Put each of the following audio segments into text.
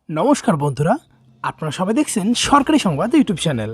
নমস্কার বন্ধুরা, আপনারা সবাই দেখছেন সরকারি সংবাদ ইউটিউব চ্যানেল।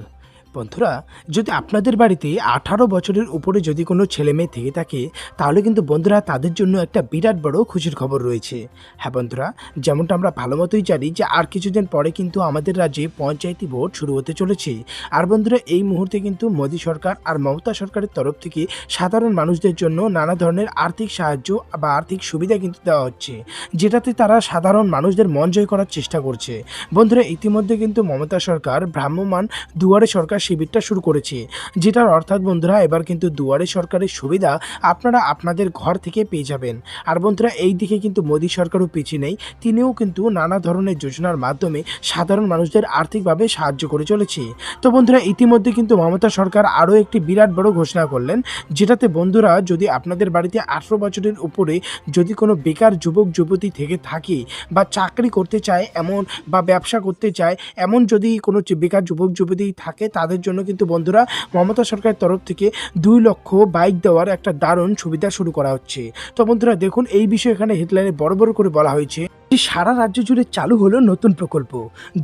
বন্ধুরা, যদি আপনাদের বাড়িতে 18 বছরের উপরে যদি কোনো ছেলে মেয়ে থেকে থাকে, তাহলে কিন্তু বন্ধুরা তাদের জন্য একটা বিরাট বড় খুশির খবর রয়েছে। হ্যাঁ বন্ধুরা, যেমনটা আমরা ভালো মতোই জানি যে আর কিছুদিন পরে কিন্তু আমাদের রাজ্যে পঞ্চায়েতি ভোট শুরু হতে চলেছে। আর বন্ধুরা, এই মুহূর্তে কিন্তু মোদী সরকার আর মমতা সরকারের তরফ থেকে সাধারণ মানুষদের জন্য নানা ধরনের আর্থিক সাহায্য বা আর্থিক সুবিধা কিন্তু দেওয়া হচ্ছে, যেটাতে তারা সাধারণ মানুষদের মন জয় করার চেষ্টা করছে। বন্ধুরা, ইতিমধ্যে কিন্তু মমতা সরকার ভ্রাম্যমাণ দুয়ারে সরকার শিবিরটা শুরু করেছে, যেটার অর্থাৎ বন্ধুরা এবার কিন্তু দুয়ারে সরকারের সুবিধা আপনারা আপনাদের ঘর থেকে পেয়ে যাবেন। আর বন্ধুরা, এই দিকে কিন্তু মোদী সরকারও পিছিয়ে নেই, তিনিও কিন্তু নানা ধরনের যোজনার মাধ্যমে সাধারণ মানুষদের আর্থিকভাবে সাহায্য করে চলেছে। তো বন্ধুরা, ইতিমধ্যে কিন্তু মমতা সরকার আরও একটি বিরাট বড় ঘোষণা করলেন, যেটাতে বন্ধুরা যদি আপনাদের বাড়িতে 18 বছরের উপরে যদি কোনো বেকার যুবক যুবতী থেকে থাকে বা চাকরি করতে চায় এমন বা ব্যবসা করতে চায় এমন যদি কোনো বেকার যুবক যুবতী থাকে, তাদের জন্য কিন্তু বন্ধুরা মমতা সরকারের তরফ থেকে 2 লক্ষ বাইক দেওয়ার একটা দারুণ সুবিধা শুরু করা হচ্ছে। তো বন্ধুরা দেখুন, এই বিষয়ে এখানে হেডলাইনে বড় বড় করে বলা হয়েছে যে সারা রাজ্য জুড়ে চালু হলো নতুন প্রকল্প,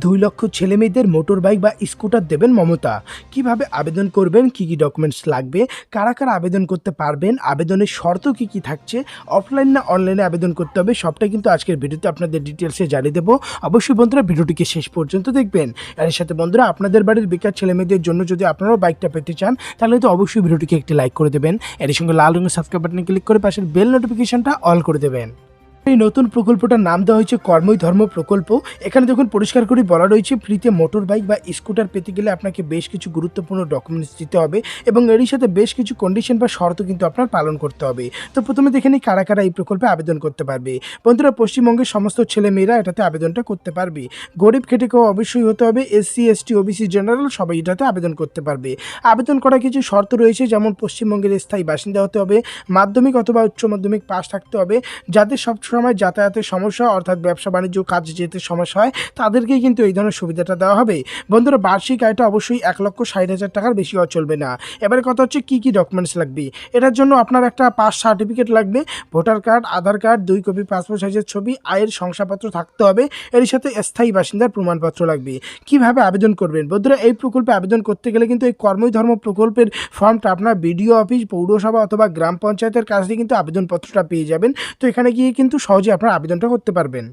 2 লক্ষ ছেলে মেয়েদের মোটর বাইক বা স্কুটার দেবেন মমতা। কিভাবে আবেদন করবেন, কি কি ডকুমেন্টস লাগবে, কারা কারা আবেদন করতে পারবেন, আবেদনের শর্ত কি কি থাকছে, অফলাইন না অনলাইনে আবেদন করতে হবে, সবটাই কিন্তু আজকের ভিডিওতে আপনাদের ডিটেলসে জানিয়ে দেবো। অবশ্যই বন্ধুরা ভিডিওটিকে শেষ পর্যন্ত দেখবেন। এর সাথে বন্ধুরা, আপনাদের বাড়ির বেকার ছেলে মেয়েদের জন্য যদি আপনারাও বাইকটা পেতে চান, তাহলে তো অবশ্যই ভিডিওটিকে একটি লাইক করে দেবেন। এর সঙ্গে লাল রঙের সাবস্ক্রাইব বাটনে ক্লিক করে পাশের বেল নোটিফিকেশনটা অল করে দেবেন। এই নতুন প্রকল্পটার নাম দেওয়া হয়েছে কর্মই ধর্ম প্রকল্প। এখানে দেখুন পরিষ্কার করে বলা রয়েছে, ফ্রিতে মোটর বাইক বা স্কুটার পেতে গেলে আপনাকে বেশ কিছু গুরুত্বপূর্ণ ডকুমেন্টস দিতে হবে এবং এরই সাথে বেশ কিছু কন্ডিশন বা শর্ত কিন্তু আপনার পালন করতে হবে। তো প্রথমে দেখে নিই কারা কারা এই প্রকল্পে আবেদন করতে পারবে। বন্ধুরা, পশ্চিমবঙ্গের সমস্ত ছেলে মেয়েরা এটাতে আবেদনটা করতে পারবে। গরিব খেটে কেউ অবশ্যই হতে হবে, এসসি এসটি ওবিসি জেনারেল সবাই এটাতে আবেদন করতে পারবে। আবেদন করার কিছু শর্ত রয়েছে, যেমন পশ্চিমবঙ্গের স্থায়ী বাসিন্দা হতে হবে, মাধ্যমিক অথবা উচ্চ মাধ্যমিক পাস থাকতে হবে, যাদের সব সময় যাতায়াতের সমস্যা অর্থাৎ ব্যবসা বাণিজ্য কাজে যেতে সমস্যা হয়, তাদেরকেই কিন্তু এই ধরনের সুবিধাটা দেওয়া হবে। বন্ধুরা, বার্ষিক আয়টা অবশ্যই 1,60,000 টাকার বেশি হওয়া চলবে না। এবারে কথা হচ্ছে কি কি ডকুমেন্টস লাগবে। এটার জন্য আপনার একটা পাস সার্টিফিকেট লাগবে, ভোটার কার্ড, আধার কার্ড, 2 কপি পাসপোর্ট সাইজের ছবি, আয়ের শংসাপত্র থাকতে হবে, এর সাথে স্থায়ী বাসিন্দার প্রমাণপত্র লাগবে। কিভাবে আবেদন করবেন বন্ধুরা, এই প্রকল্পে আবেদন করতে গেলে কিন্তু এই কর্মই ধর্ম প্রকল্পের ফর্মটা আপনার বিডিও অফিস, পৌরসভা অথবা গ্রাম পঞ্চায়েতের কাছ দিয়ে কিন্তু আবেদনপত্রটা পেয়ে যাবেন। তো এখানে গিয়ে কিন্তু সহজে আপনারা আবেদনটা করতে পারবেন।